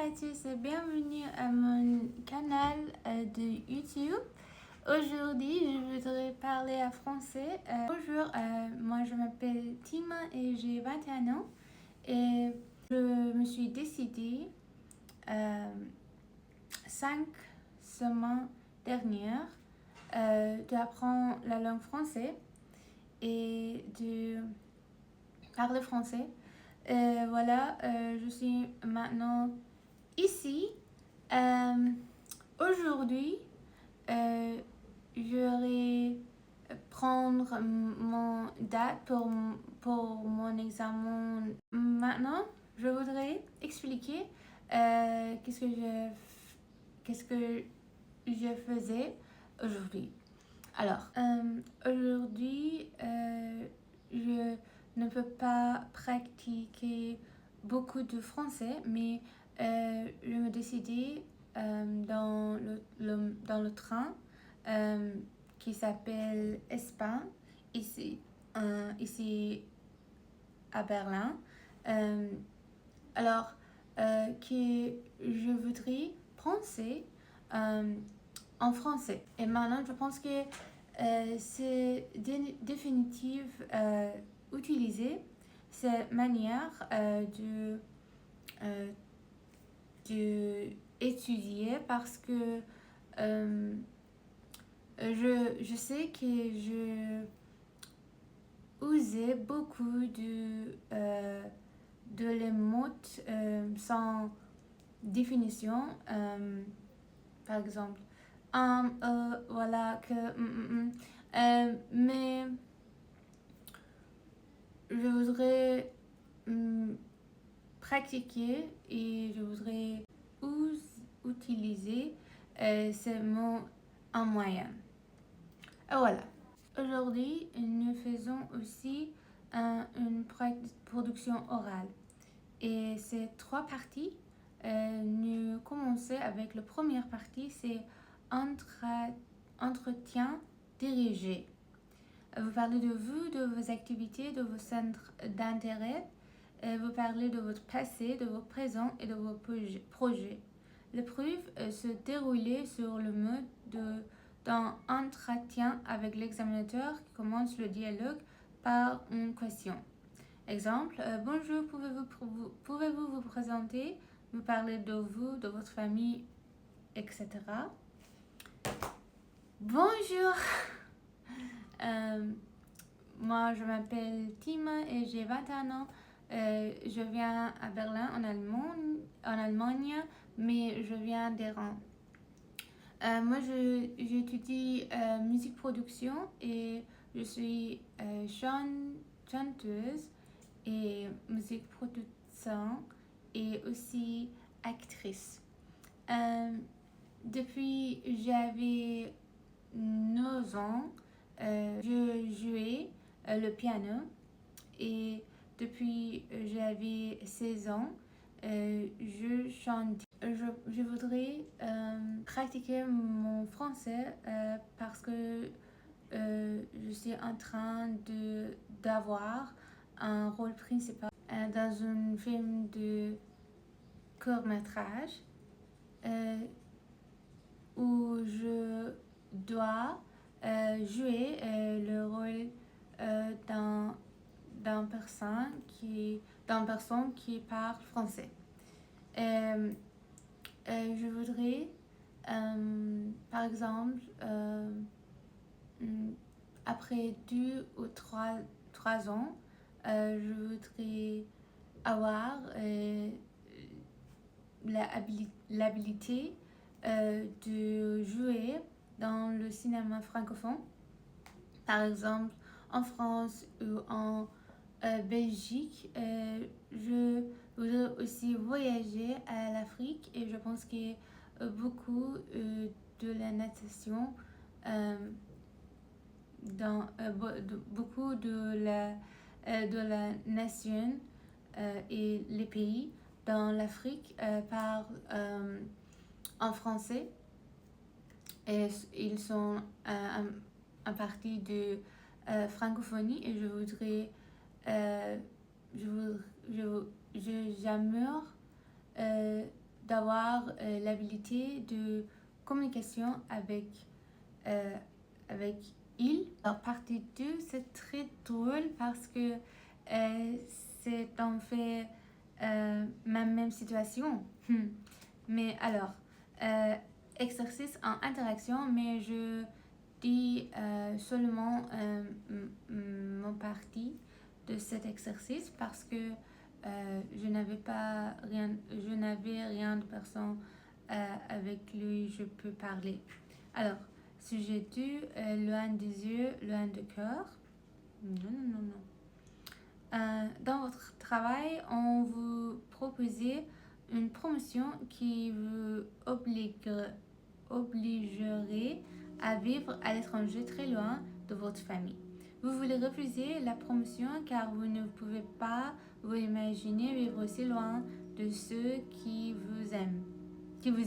à tous et bienvenue à mon canal de YouTube. Aujourd'hui, je voudrais parler en français. Bonjour, moi je m'appelle Tima et j'ai 21 ans et je me suis décidée 5 semaines dernières d'apprendre la langue française et de parler français. Voilà, je suis maintenant ici. Aujourd'hui, je vais prendre mon date pour mon examen. Maintenant, je voudrais expliquer qu'est-ce que je faisais aujourd'hui. Alors, aujourd'hui, je ne peux pas pratiquer beaucoup de français, mais je me décidais dans le train qui s'appelle Espagne, ici à Berlin. Alors, que je voudrais penser en français. Et maintenant, je pense que c'est définitif utiliser cette manière de étudier parce que je sais que je usais beaucoup de les mots sans définition. Par exemple, voilà que mais je voudrais pratiquer et je voudrais utiliser ces mots en moyenne. Et voilà. Aujourd'hui, nous faisons aussi une production orale. Et ces 3 parties, nous commençons avec la première partie, c'est entretien dirigé. Vous parlez de vous, de vos activités, de vos centres d'intérêt. Vous parlez de votre passé, de vos présents et de vos projets. L'épreuve se déroulait sur le mode d'un entretien avec l'examinateur qui commence le dialogue par une question. Exemple, bonjour, pouvez-vous vous présenter, vous parler de vous, de votre famille, etc. Bonjour, moi je m'appelle Tima et j'ai 21 ans. Je viens à Berlin en Allemagne, mais je viens d'Iran. Moi j'étudie musique production et je suis chanteuse et musique producteur et aussi actrice. Depuis j'avais 9 ans, je jouais le piano et depuis j'avais 16 ans, je chante. Je voudrais pratiquer mon français parce que je suis en train d'avoir un rôle principal dans un film de court-métrage où je dois jouer le rôle d'une personne qui parle français. Je voudrais, par exemple, après 2 ou 3 ans, je voudrais avoir l'habilité de jouer dans le cinéma francophone, par exemple en France ou en Belgique. Je voudrais aussi voyager à l'Afrique et je pense que beaucoup de la natation beaucoup de la nation et les pays dans l'Afrique parlent en français et ils sont en partie de francophonie et je voudrais j'aimerais d'avoir l'habilité de communication avec il. Alors, partie 2, c'est très drôle parce que c'est en fait ma même situation. Mais alors, exercice en interaction, mais je dis seulement mon partie de cet exercice parce que je n'avais rien de personne avec lui je peux parler. Alors, sujet 2, loin des yeux, loin du cœur. Non. Dans votre travail, on vous proposait une promotion qui vous obligerait à vivre à l'étranger très loin de votre famille. Vous voulez refuser la promotion car vous ne pouvez pas vous imaginer vivre aussi loin de ceux qui vous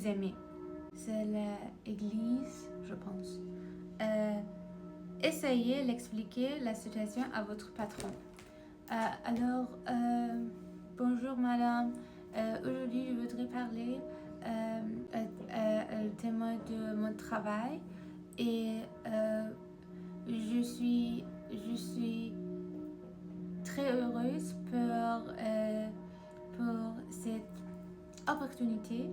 aimez. C'est l'église, je pense. Essayez d'expliquer la situation à votre patron. Bonjour madame, aujourd'hui je voudrais parler le thème de mon travail et je suis très heureuse pour cette opportunité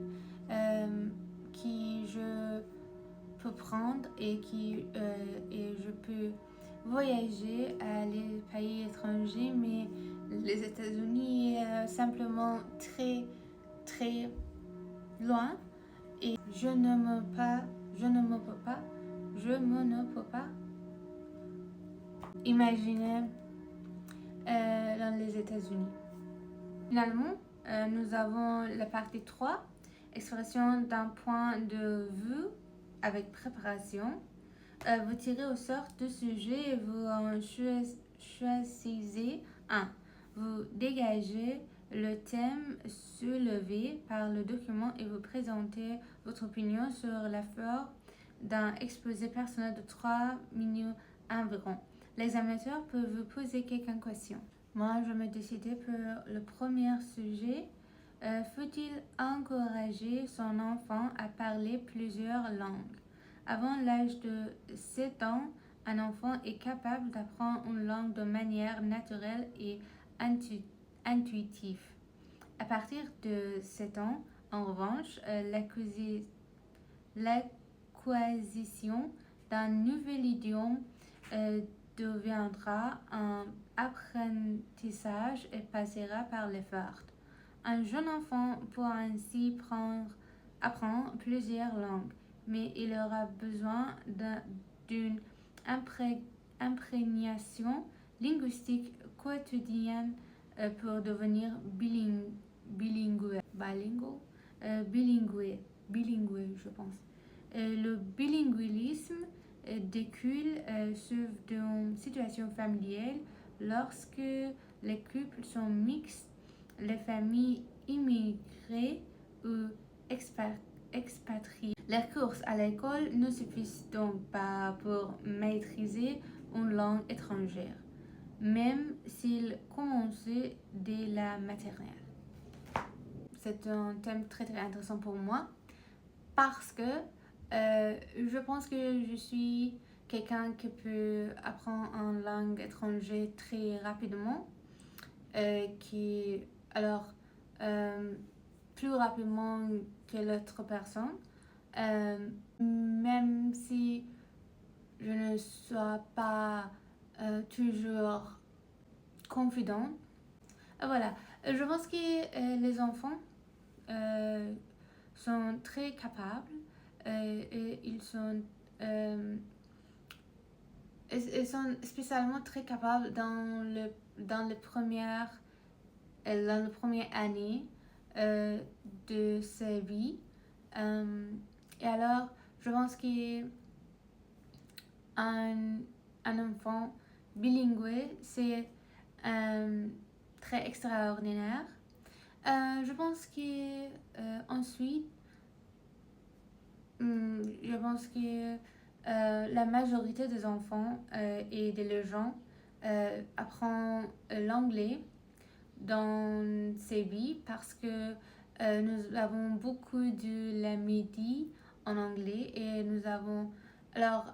qui je peux prendre et je peux voyager à les pays étrangers, mais les États-Unis est simplement très très loin et je ne peux pas imaginer dans les États-Unis. Finalement, nous avons la partie 3, expression d'un point de vue avec préparation. Vous tirez au sort deux sujets et vous en choisissez un. Vous dégagez le thème soulevé par le document et vous présentez votre opinion sur l'effort d'un exposé personnel de 3 minutes environ. L'examinateur peut vous poser quelques questions. Moi, je me décidais pour le premier sujet. Faut-il encourager son enfant à parler plusieurs langues? Avant l'âge de 7 ans, un enfant est capable d'apprendre une langue de manière naturelle et intuitive. À partir de 7 ans, en revanche, l'acquisition d'un nouvel idiome deviendra un apprentissage et passera par l'effort. Un jeune enfant pourra ainsi apprendre plusieurs langues, mais il aura besoin d'une imprégnation linguistique quotidienne pour devenir bilingue, je pense. Le bilinguisme découle d'une situation familiale lorsque les couples sont mixtes, les familles immigrées ou expatriées. Les cours à l'école ne suffisent donc pas pour maîtriser une langue étrangère, même s'ils commencent dès la maternelle. C'est un thème très très intéressant pour moi parce que je pense que je suis quelqu'un qui peut apprendre une langue étrangère très rapidement, plus rapidement que l'autre personne, même si je ne sois pas toujours confidente. Voilà, je pense que les enfants sont très capables et ils sont spécialement très capables dans la première année de sa vie. Et alors, je pense qu'un enfant bilingue, c'est très extraordinaire. Je pense qu'ensuite, je pense que la majorité des enfants et des gens apprennent l'anglais dans ses vies parce que nous avons beaucoup de la midi en anglais et nous avons... Alors,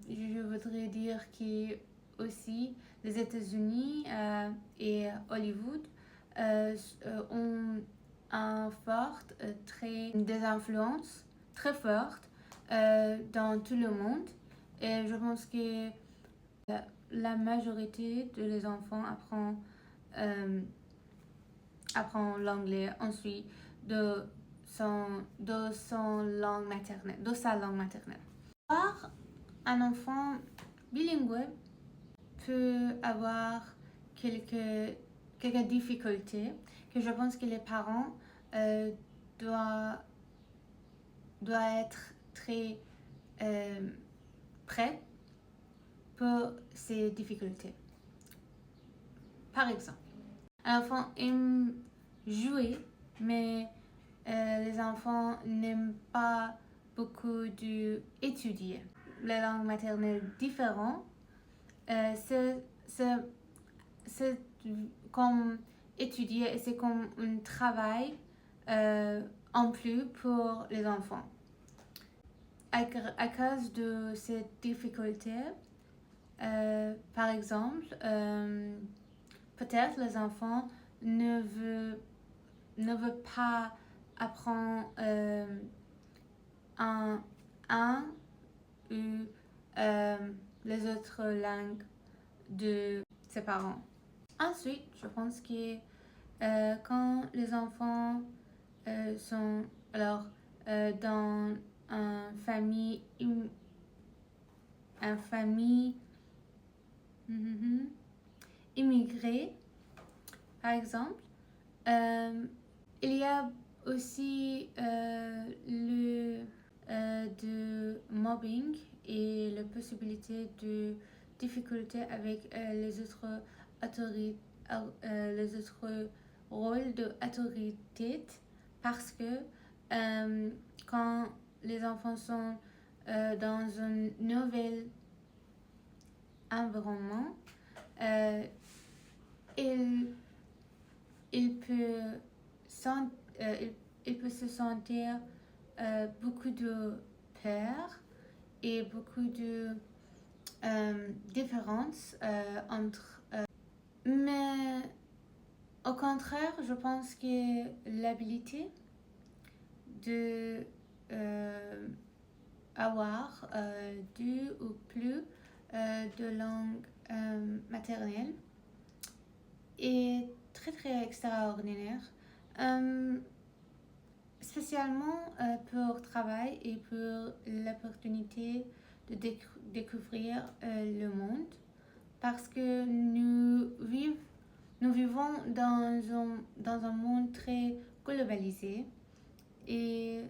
je voudrais dire que aussi les États-Unis et Hollywood ont des influences très fortes dans tout le monde. Et je pense que la majorité des enfants apprend l'anglais ensuite de sa langue maternelle. Avoir un enfant bilingue peut avoir quelques difficultés que je pense que les parents doivent être très prêts pour ces difficultés. Par exemple, un enfant aime jouer, mais les enfants n'aiment pas beaucoup d'étudier. Les langues maternelles différentes, c'est comme étudier et c'est comme un travail en plus pour les enfants. À cause de ces difficultés, par exemple, peut-être les enfants ne veulent pas apprendre un ou les autres langues de ses parents. Ensuite, je pense que quand les enfants sont dans une famille immigrée, par exemple, il y a aussi de mobbing et la possibilité de difficultés avec les autres rôles d'autorité parce que quand les enfants sont dans un nouvel environnement, il peut se sentir beaucoup de peur et beaucoup de différences entre. Mais au contraire, je pense que l'habilité de avoir deux ou plus de langues maternelles est très très extraordinaire, spécialement pour le travail et pour l'opportunité de découvrir le monde, parce que nous vivons dans un monde très globalisé et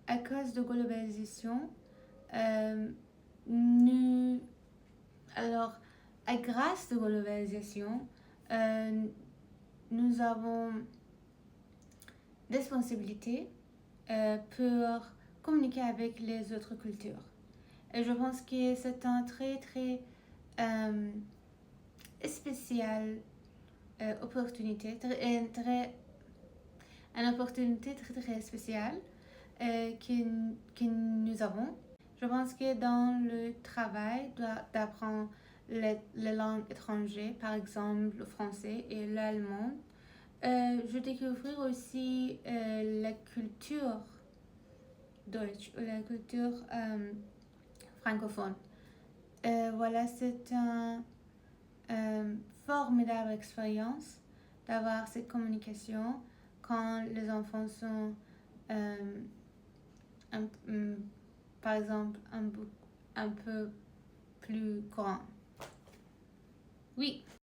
à cause de globalisation, grâce à la globalisation, nous avons des responsabilités pour communiquer avec les autres cultures. Et je pense que c'est un très très spécial opportunité, une opportunité très très spéciale que nous avons. Je pense que dans le travail d'apprendre les langues étrangères, par exemple le français et l'allemand, je découvrir aussi la culture deutsche ou la culture francophone. Voilà, c'est une formidable expérience d'avoir cette communication quand les enfants sont par exemple un peu plus grands. Oui.